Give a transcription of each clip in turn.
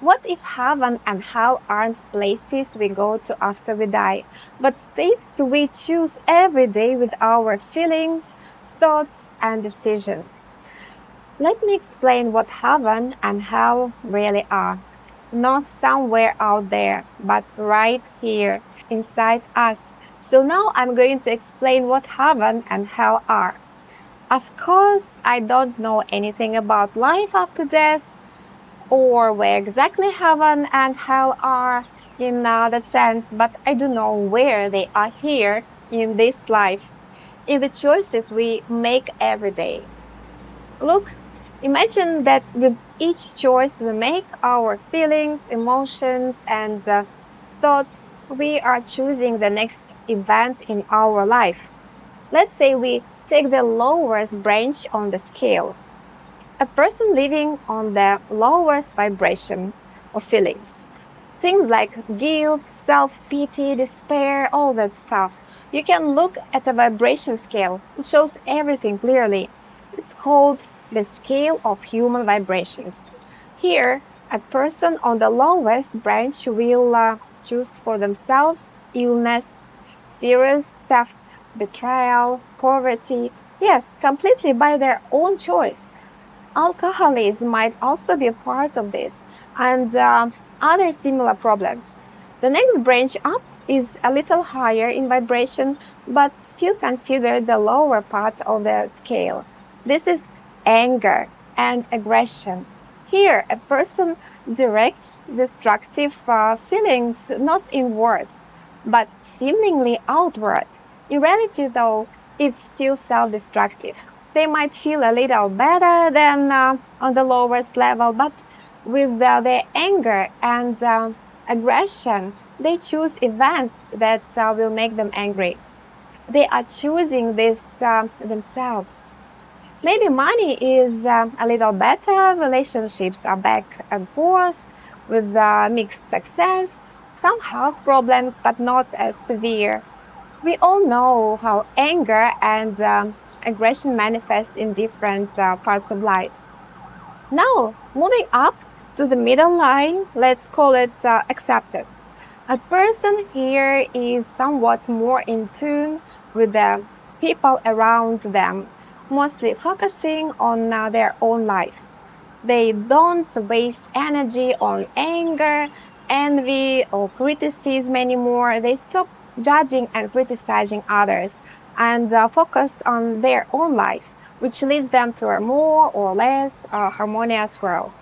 What if heaven and hell aren't places we go to after we die, but states we choose every day with our feelings, thoughts, and decisions? Let me explain what heaven and hell really are. Not somewhere out there, but right here, inside us. So now I'm going to explain what heaven and hell are. Of course, I don't know anything about life after death, or where exactly heaven and hell are in that sense, but I do know where they are here in this life, in the choices we make every day. Look, imagine that with each choice we make, our feelings, emotions, and thoughts, we are choosing the next event in our life. Let's say we take the lowest branch on the scale. A person living on the lowest vibration of feelings. Things like guilt, self-pity, despair, all that stuff. You can look at a vibration scale. It shows everything clearly. It's called the scale of human vibrations. Here, a person on the lowest branch will choose for themselves illness, serious theft, betrayal, poverty. Yes, completely by their own choice. Alcoholism might also be a part of this, and other similar problems. The next branch up is a little higher in vibration, but still considered the lower part of the scale. This is anger and aggression. Here, a person directs destructive feelings not inward, but seemingly outward. In reality, though, it's still self-destructive. They might feel a little better than on the lowest level, but with their anger and aggression, they choose events that will make them angry. They are choosing this themselves. Maybe money is a little better, relationships are back and forth with mixed success, some health problems, but not as severe. We all know how anger and aggression manifest in different parts of life. Now, moving up to the middle line, let's call it acceptance. A person here is somewhat more in tune with the people around them, mostly focusing on their own life. They don't waste energy on anger, envy, or criticism anymore. They stop judging and criticizing others and focus on their own life, which leads them to a more or less harmonious world.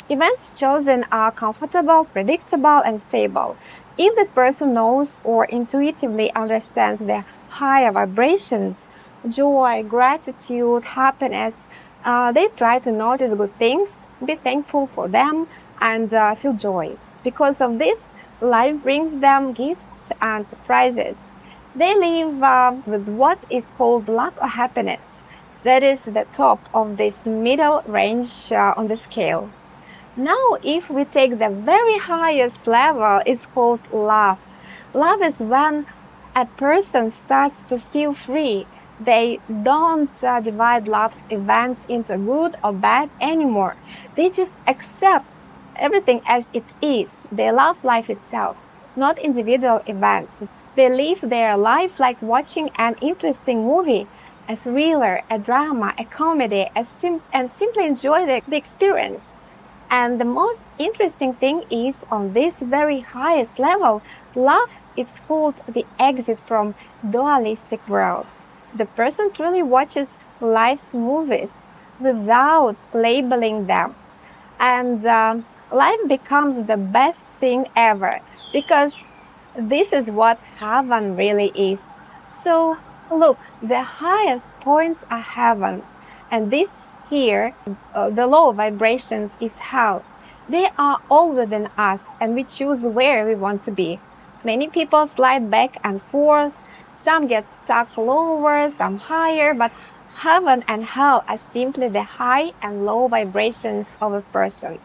Events chosen are comfortable, predictable, and stable. If the person knows or intuitively understands the higher vibrations, joy, gratitude, happiness, they try to notice good things, be thankful for them, and feel joy. Because of this, life brings them gifts and surprises. They live with what is called luck or happiness. That is the top of this middle range on the scale. Now, if we take the very highest level, it's called love. Love is when a person starts to feel free. They don't divide love's events into good or bad anymore. They just accept everything as it is. They love life itself, not individual events. They live their life like watching an interesting movie, a thriller, a drama, a comedy, and simply enjoy the experience. And the most interesting thing is, on this very highest level, love is called the exit from dualistic world. The person truly watches life's movies without labeling them. And life becomes the best thing ever, because this is what heaven really is. So look, the highest points are heaven, and this here, the low vibrations is hell. They are all within us, and we choose where we want to be. Many people slide back and forth. Some get stuck lower, some higher, but heaven and hell are simply the high and low vibrations of a person.